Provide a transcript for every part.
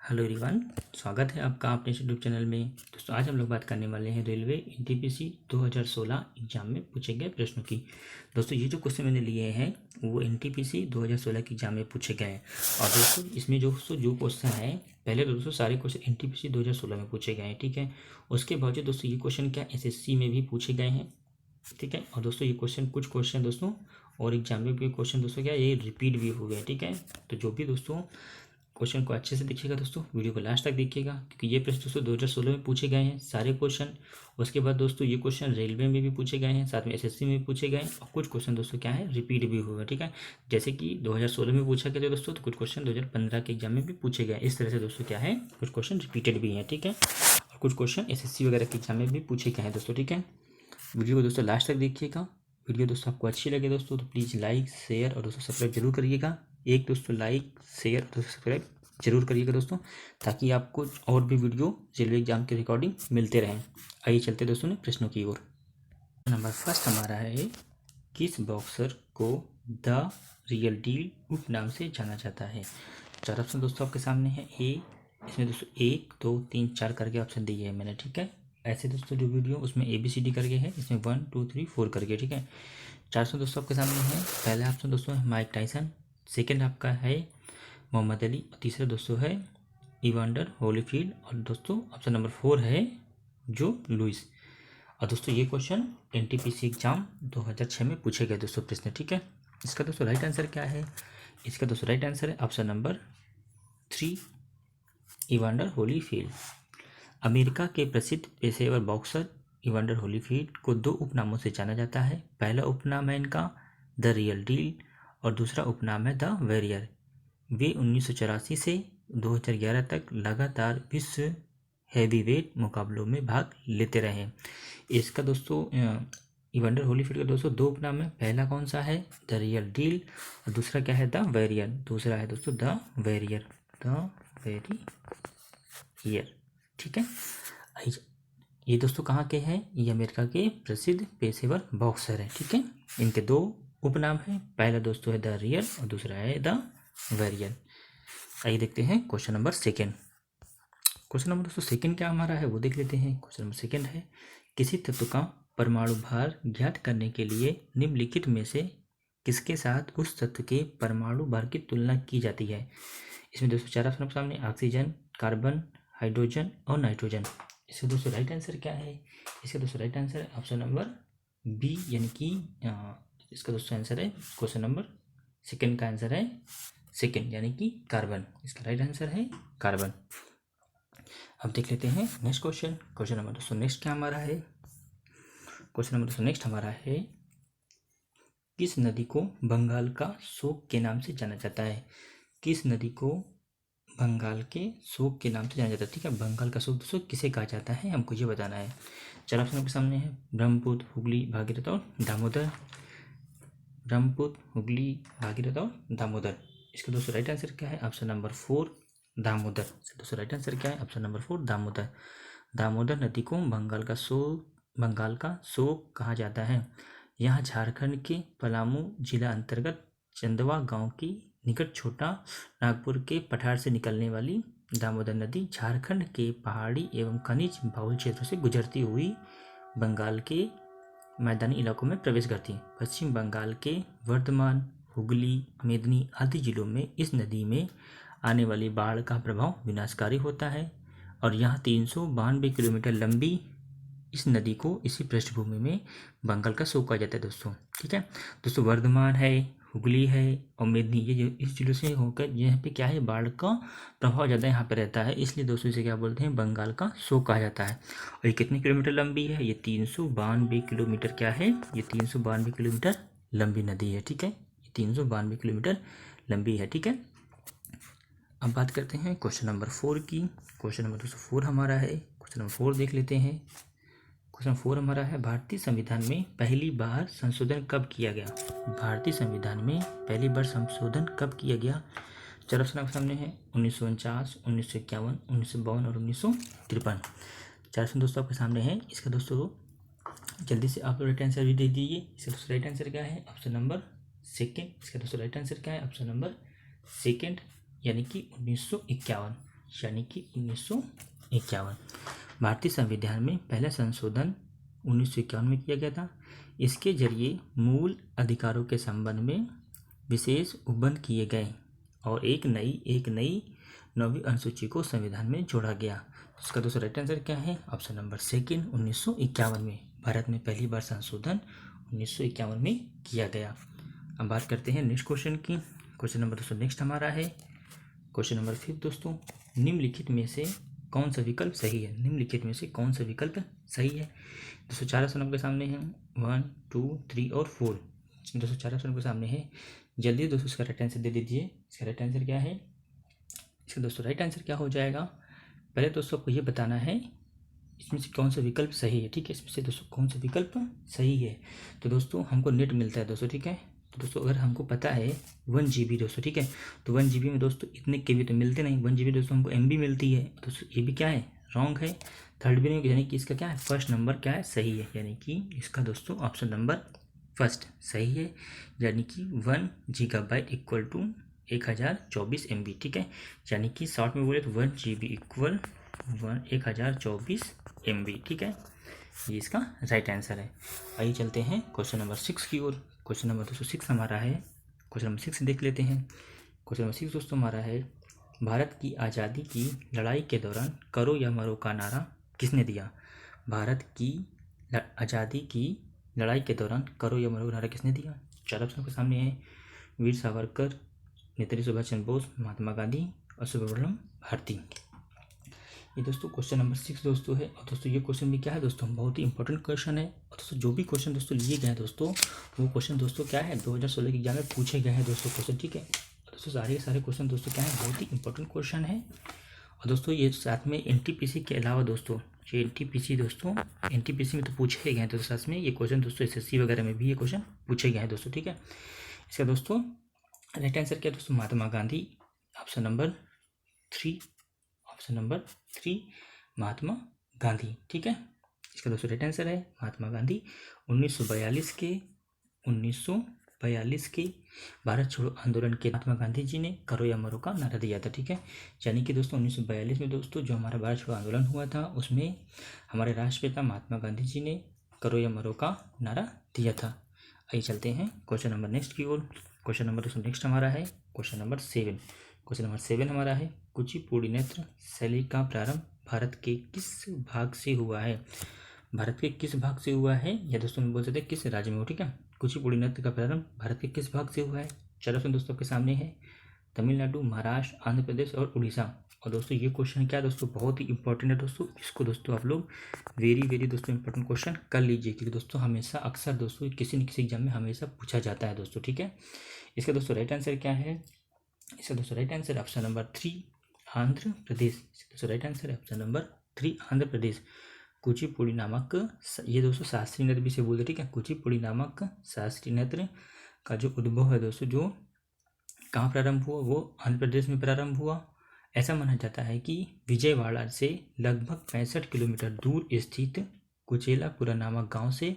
Hello everyone, स्वागत है आपका अपने यूट्यूब चैनल में। दोस्तों आज हम लोग बात करने वाले हैं रेलवे एनटीपीसी 2016 एग्जाम में पूछे गए प्रश्नों की। दोस्तों ये जो क्वेश्चन मैंने लिए हैं वो एनटीपीसी 2016 के एग्जाम में पूछे गए हैं। और दोस्तों इसमें जो क्वेश्चन है, पहले दोस्तों सारे क्वेश्चन एनटीपीसी 2016 में पूछे गए हैं, ठीक है। उसके बावजूद दोस्तों ये क्वेश्चन क्या एसएससी में भी पूछे गए हैं, ठीक है। और दोस्तों ये कुछ क्वेश्चन दोस्तों और एग्जाम में भी क्वेश्चन दोस्तों क्या ये रिपीट भी हुए हैं, ठीक है। तो जो भी दोस्तों क्वेश्चन को अच्छे से देखिएगा दोस्तों, वीडियो को लास्ट तक देखिएगा, क्योंकि ये प्रश्न दोस्तों 2016 में पूछे गए हैं सारे क्वेश्चन। उसके बाद दोस्तों ये क्वेश्चन रेलवे में भी पूछे गए हैं, साथ में एसएससी में भी पूछे गए हैं, और कुछ क्वेश्चन दोस्तों क्या है रिपीट भी हुए हैं, ठीक है। जैसे कि 2016 में पूछा गया था दोस्तों, तो कुछ क्वेश्चन 2015 के एग्जाम में भी पूछे गए। इस तरह से दोस्तों क्या है कुछ क्वेश्चन रिपीटेड भी हैं, ठीक है। और कुछ क्वेश्चन एसएससी वगैरह के एग्जाम में भी पूछे गए हैं दोस्तों, ठीक है। वीडियो को दोस्तों लास्ट तक देखिएगा। वीडियो दोस्तों आपको अच्छी लगे दोस्तों तो प्लीज़ लाइक शेयर और दोस्तों सब्सक्राइब जरूर करिएगा। एक दोस्तों लाइक शेयर और दोस्तों सब्सक्राइब जरूर करिएगा दोस्तों, ताकि आपको और भी वीडियो रेलवे एग्जाम के रिकॉर्डिंग मिलते रहें। आइए चलते दोस्तों ने प्रश्नों की ओर। नंबर फर्स्ट हमारा है, किस बॉक्सर को द रियल डील उपनाम से जाना जाता है। चार ऑप्शन दोस्तों आपके सामने है। इसमें दोस्तों 1 2 3 4 करके ऑप्शन दिए है मैंने, ठीक है। ऐसे दोस्तों जो वीडियो उसमें ABCD करके है, इसमें 1 2 3 4 करके, ठीक है। 4 ऑप्शन दोस्तों आपके सामने है। पहला ऑप्शन दोस्तों है माइक टाइसन, सेकेंड आपका है मोहम्मद अली, और तीसरा दोस्तों है इवांडर होलीफील्ड, और दोस्तों ऑप्शन नंबर 4 है जो लुइस। और दोस्तों ये क्वेश्चन एनटीपीसी एग्जाम 2006 में पूछे गए दोस्तों प्रश्न, ठीक है। इसका दोस्तों राइट आंसर क्या है? इसका दोस्तों राइट आंसर है option number 3 Evander Holyfield. America के प्रसिद्ध पेशेवर बॉक्सर इवांडर होलीफील्ड को 2 उपनामों से जाना जाता है। पहला उपनाम है इनका द रियल डील और दूसरा उपनाम है द वॉरियर। वे 1984 से 2011 तक लगातार विश्व हैवीवेट मुकाबलों में भाग लेते रहे। इसका दोस्तों इवांडर होलीफील्ड का दोस्तों 2 उपनाम है। पहला कौन सा है? द रियल डील, और दूसरा क्या है? The warrior. दूसरा है दोस्तों द वॉरियर, द वॉरियर, ठीक है। ये दोस्तों कहाँ के हैं? ये अमेरिका के प्रसिद्ध पेशेवर बॉक्सर हैं, ठीक है। इनके 2 उपनाम हैं। पहला दोस्तों है द रियल और दूसरा है द वॉरियर। आइए देखते हैं question number second. Question number दोस्तों सेकेंड क्या हमारा है वो देख लेते हैं। क्वेश्चन नंबर सेकेंड है, किसी तत्व का परमाणु भार ज्ञात करने के लिए निम्नलिखित में से किसके साथ उस तत्व के परमाणु भार की तुलना की जाती है। इसमें दोस्तों 4 ऑप्शन सामने, ऑक्सीजन, कार्बन, हाइड्रोजन और नाइट्रोजन। इसका दोस्तों राइट आंसर क्या है? इसका दोस्तों राइट आंसर है ऑप्शन नंबर बी, यानी कि इसका दोस्तों आंसर है क्वेश्चन नंबर सेकेंड का आंसर है सेकेंड, यानी कि कार्बन। इसका राइट आंसर है कार्बन। अब देख लेते हैं नेक्स्ट क्वेश्चन। क्वेश्चन नंबर दोस्तों नेक्स्ट क्या हमारा है? क्वेश्चन नंबर दोस्तों नेक्स्ट हमारा है, किस नदी को बंगाल का शोक के नाम से जाना जाता है। किस नदी को बंगाल के शोक के नाम से जाना जाता है, ठीक है। बंगाल का शोक दोस्तों किसे कहा जाता है हमको ये बताना है। 4 ऑप्शन आपके सामने है, ब्रह्मपुत्र, हुगली, भागीरथ और दामोदर। ब्रह्मपुत्र, हुगली, भागीरथ और दामोदर। इसका दोस्तों राइट आंसर क्या है? Option number 4 Damodar. इसका दोस्तों राइट आंसर क्या है? Option number 4 Damodar. दामोदर नदी को बंगाल का शोक कहा जाता है। यहाँ झारखंड के पलामू जिला अंतर्गत चंदवा गांव की निकट छोटा नागपुर के पठार से निकलने वाली दामोदर नदी झारखंड के पहाड़ी एवं खनिज बहुल क्षेत्रों से गुजरती हुई बंगाल के मैदानी इलाकों में प्रवेश करती है। पश्चिम बंगाल के वर्धमान, हुगली, मेदिनी आदि जिलों में इस नदी में आने वाली बाढ़ का प्रभाव विनाशकारी होता है, और यहाँ 392 किलोमीटर लंबी इस नदी को इसी पृष्ठभूमि में बंगाल का शोक कहा जाता है दोस्तों, ठीक है। दोस्तों वर्धमान है, हुगली है और मेदिनी, ये जो इस जिलों से होकर यहाँ पे क्या है बाढ़ का प्रभाव ज़्यादा यहाँ पे रहता है, इसलिए दोस्तों इसे क्या बोलते हैं बंगाल का शोक कहा जाता है। और ये कितने किलोमीटर लंबी है? ये 392 किलोमीटर क्या है? ये 392 किलोमीटर लंबी नदी है, ठीक है। ये 392 किलोमीटर लंबी है, ठीक है। अब बात करते हैं क्वेश्चन नंबर 4 की। क्वेश्चन नंबर दोस्तों 4 हमारा है। क्वेश्चन नंबर 4 देख लेते हैं। क्वेश्चन 4 हमारा है, भारतीय संविधान में पहली बार संशोधन कब किया गया। भारतीय संविधान में पहली बार संशोधन कब किया गया? 4 ऑप्शन आपके सामने है, 1949, 1951, 1952 और 1953। 4 ऑप्शन दोस्तों आपके सामने है। इसका दोस्तों जल्दी से आप राइट आंसर भी दे दीजिए। इसका दोस्तों राइट आंसर क्या है? Option number second. इसका दोस्तों राइट आंसर क्या है? ऑप्शन नंबर सेकेंड, यानी कि 1951। यानी कि 1951। भारतीय संविधान में पहला संशोधन 1951 में किया गया था। इसके जरिए मूल अधिकारों के संबंध में विशेष उपबंध किए गए और एक नई 9वीं अनुसूची को संविधान में जोड़ा गया। इसका दोस्तों राइट आंसर क्या है? ऑप्शन नंबर सेकंड, 1951 में भारत में पहली बार संशोधन 1951 में किया गया। अब बात करते हैं नेक्स्ट क्वेश्चन की। क्वेश्चन नंबर दोस्तों नेक्स्ट हमारा है क्वेश्चन नंबर 5 दोस्तों, निम्नलिखित में से कौन सा विकल्प सही है? निम्नलिखित में से कौन सा विकल्प सही है? दोस्तों 4 ऑप्शन आपके सामने हैं, 1, 2, 3 और 4। दोस्तों 4 ऑप्शन आपके सामने है, जल्दी दोस्तों इसका राइट आंसर दे दीजिए। इसका राइट आंसर क्या है? इसका दोस्तों राइट आंसर क्या हो जाएगा? पहले दोस्तों आपको ये बताना है इसमें से कौन सा विकल्प सही है। ठीक है, इसमें से दोस्तों कौन सा विकल्प सही है। तो दोस्तों हमको नेट मिलता है दोस्तों। ठीक है, तो दोस्तों अगर हमको पता है 1 GB दोस्तों, ठीक है, तो 1 GB में दोस्तों इतने KB तो मिलते नहीं, 1 GB दोस्तों हमको MB मिलती है। दोस्तों ये भी क्या है? रॉन्ग है। थर्ड भी नहीं, यानी कि इसका क्या है? फर्स्ट नंबर क्या है? सही है, यानी कि इसका दोस्तों ऑप्शन नंबर फर्स्ट सही है, यानी कि 1 GB इक्वल टू 1024 MB। ठीक है, यानी कि शॉर्ट में बोले तो 1 GB इक्वल 1024 MB। ठीक है, ये इसका राइट आंसर है। आइए चलते हैं क्वेश्चन नंबर 6 की ओर। क्वेश्चन नंबर 6 हमारा है, क्वेश्चन नंबर 6 देख लेते हैं। क्वेश्चन नंबर 6 दोस्तों हमारा है, भारत की आज़ादी की लड़ाई के दौरान करो या मरो का नारा किसने दिया? भारत की आज़ादी की लड़ाई के दौरान करो या मरो का नारा किसने दिया? 4 ऑप्शन के सामने है, वीर सावरकर, नेताजी सुभाष चंद्र बोस, महात्मा गांधी और सुब्रमण्यम भारती। ये दोस्तों क्वेश्चन नंबर 6 दोस्तों है। और दोस्तों ये क्वेश्चन भी क्या है दोस्तों? बहुत ही इंपॉर्टेंट क्वेश्चन है। और दोस्तों जो भी क्वेश्चन दोस्तों लिए गए हैं दोस्तों, वो क्वेश्चन दोस्तों क्या है 2016 के एग्जाम में पूछे गए हैं दोस्तों क्वेश्चन। ठीक है, दोस्तों सारे के सारे क्वेश्चन दोस्तों क्या है? बहुत ही इंपॉर्टेंट क्वेश्चन है। और दोस्तों ये साथ में NTPC के अलावा दोस्तों ये NTPC में तो पूछे गए हैं दोस्तों, साथ में ये क्वेश्चन दोस्तों SSC वगैरह में भी ये क्वेश्चन पूछे गए हैं दोस्तों। ठीक है, इसका दोस्तों राइट आंसर क्या है दोस्तों? Mahatma Gandhi, option number 3, option number 3 Mahatma Gandhi. ठीक है, इसका दोस्तों राइट आंसर है महात्मा गांधी। 1942 के भारत छोड़ो आंदोलन के महात्मा गांधी जी ने करो या मरो का नारा दिया था। ठीक है, यानी कि दोस्तों 1942 में दोस्तों जो हमारा भारत छोड़ो आंदोलन हुआ था, उसमें हमारे राष्ट्रपिता महात्मा गांधी जी ने करो या मरो का नारा दिया था। आइए चलते हैं क्वेश्चन नंबर नेक्स्ट की ओर। क्वेश्चन नंबर दोस्तों नेक्स्ट हमारा है क्वेश्चन नंबर 7। क्वेश्चन नंबर 7 हमारा है, कुचिपुड़ी नृत्य शैली का प्रारंभ भारत के किस भाग से हुआ है? भारत के किस भाग से हुआ है, या दोस्तों हम बोल सकते हैं किस राज्य में हो? ठीक है, कुचिपुड़ी नृत्य का प्रारंभ भारत के किस भाग से हुआ है? 4 ऑप्शन दोस्तों आपके सामने है, तमिलनाडु, महाराष्ट्र, आंध्र प्रदेश और उड़ीसा। और दोस्तों ये क्वेश्चन क्या है दोस्तों? बहुत ही इंपॉर्टेंट है दोस्तों। इसको दोस्तों आप लोग वेरी दोस्तों इंपॉर्टेंट क्वेश्चन कर लीजिए, क्योंकि दोस्तों हमेशा अक्सर दोस्तों किसी न किसी एग्जाम में हमेशा पूछा जाता है दोस्तों। ठीक है, इसका दोस्तों राइट आंसर क्या है? इसका दोस्तों right answer option number 3 Andhra Pradesh. दोस्तों राइट आंसर है ऑप्शन नंबर 3 आंध्र प्रदेश। कुचिपुड़ी नामक ये दोस्तों शास्त्रीय नृत्य भी से बोलते। ठीक है, कुचिपुड़ी नामक शास्त्रीय नृत्य का जो उद्भव है दोस्तों, जो कहाँ प्रारंभ हुआ, वो आंध्र प्रदेश में प्रारंभ हुआ। ऐसा माना जाता है कि विजयवाड़ा से लगभग 65 किलोमीटर दूर स्थित कुचेलापुरा नामक गांव से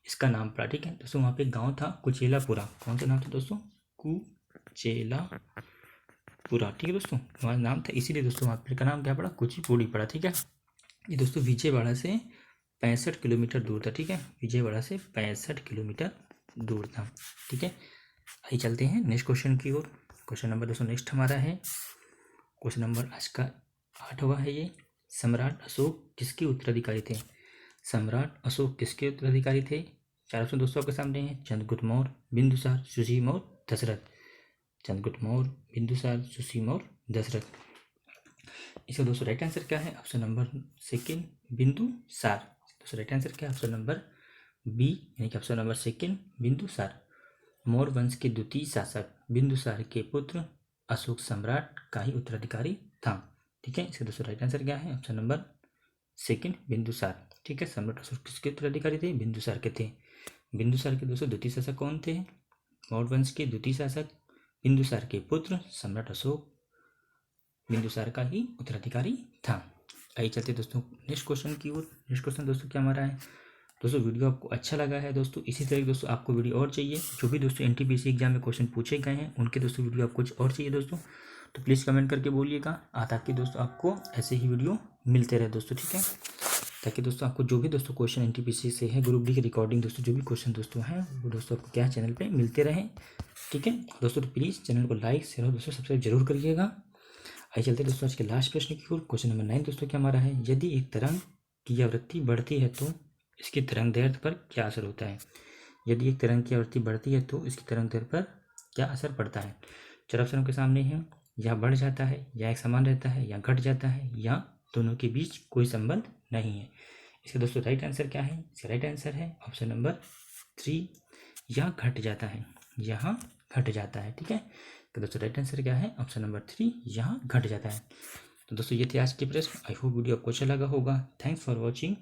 इसका नाम पड़ा। ठीक है दोस्तों, वहाँ पे गांव था कुचेलापुरा। कौन सा नाम था दोस्तों? कुचेलापुरा। ठीक है दोस्तों, वहाँ नाम था, इसीलिए दोस्तों वहाँ पे का नाम क्या पड़ा? कुचिपुड़ी पड़ा। ठीक है, ये दोस्तों विजयवाड़ा से 65 किलोमीटर दूर था। ठीक है, विजयवाड़ा से 65 किलोमीटर दूर था। ठीक है, आइए चलते हैं नेक्स्ट क्वेश्चन की ओर। क्वेश्चन नंबर दोस्तों नेक्स्ट हमारा है क्वेश्चन नंबर आज का 8वां है ये, सम्राट अशोक किसके उत्तराधिकारी थे? सम्राट अशोक किसके उत्तराधिकारी थे? 4 ऑप्शन दोस्तों आपके सामने हैं, चंद्रगुप्त मौर्य, बिंदुसार, सुसीम और दशरथ। चंद्रगुप्त मौर्य, बिंदुसार, सुसीम और दशरथ। इसका दोस्तों राइट आंसर क्या है? Option number 2 Bindusara. दोस्तों राइट आंसर क्या है? ऑप्शन नंबर बी, यानी कि ऑप्शन नंबर 2 बिंदुसार। मौर्य वंश के द्वितीय शासक बिंदुसार के पुत्र अशोक सम्राट का ही उत्तराधिकारी था। ठीक है, इसका दोस्तों राइट आंसर क्या है? Option number 2 Bindusara. ठीक है, सम्राट अशोक किसके उत्तराधिकारी थे? बिंदुसार के थे। बिंदुसार के दोस्तों द्वितीय शासक कौन थे? मौर्य वंश के द्वितीय शासक बिंदुसार के पुत्र सम्राट अशोक बिंदुसार का ही उत्तराधिकारी था। आइए चलते दोस्तों नेक्स्ट क्वेश्चन की ओर। नेक्स्ट क्वेश्चन दोस्तों क्या हमारा है दोस्तों? वीडियो आपको अच्छा लगा है दोस्तों, इसी तरह दोस्तों आपको वीडियो और चाहिए, जो भी दोस्तों NTPC एग्जाम में क्वेश्चन पूछे गए हैं उनके दोस्तों वीडियो आपको कुछ और चाहिए दोस्तों, तो प्लीज़ कमेंट करके बोलिएगा ताकि दोस्तों आपको ऐसे ही वीडियो मिलते रहे दोस्तों, ठीक है। ताकि दोस्तों आपको जो भी दोस्तों क्वेश्चन एनटीपीसी से है, ग्रुप डी की रिकॉर्डिंग दोस्तों जो भी क्वेश्चन दोस्तों हैं वो दोस्तों आपको क्या चैनल पे मिलते रहें, ठीक है दोस्तों। तो प्लीज़ चैनल को लाइक शेयर और दोस्तों सब्सक्राइब जरूर करिएगा। आइए चलते दोस्तों आज के लास्ट प्रश्न की ओर। क्वेश्चन नंबर 9 दोस्तों क्या हमारा है, यदि एक तरंग की आवृत्ति बढ़ती है तो इसकी तरंग दैर्ध्य पर क्या असर होता है। यदि एक तरंग की आवृत्ति बढ़ती है तो इसकी तरंग दैर्ध्य पर क्या असर पड़ता है। चार ऑप्शन के सामने है, या बढ़ जाता है, या एक समान रहता है, या घट जाता है, या दोनों के बीच कोई संबंध नहीं है। इसका दोस्तों राइट आंसर क्या है, इसका राइट आंसर है ऑप्शन नंबर 3, या घट जाता है, यहाँ घट जाता है, ठीक है। तो दोस्तों राइट आंसर क्या है, ऑप्शन नंबर 3, यहाँ घट जाता है। तो दोस्तों ये थे आज के प्रश्न। आई होप वीडियो आपको अच्छा लगा होगा। Thanks for watching.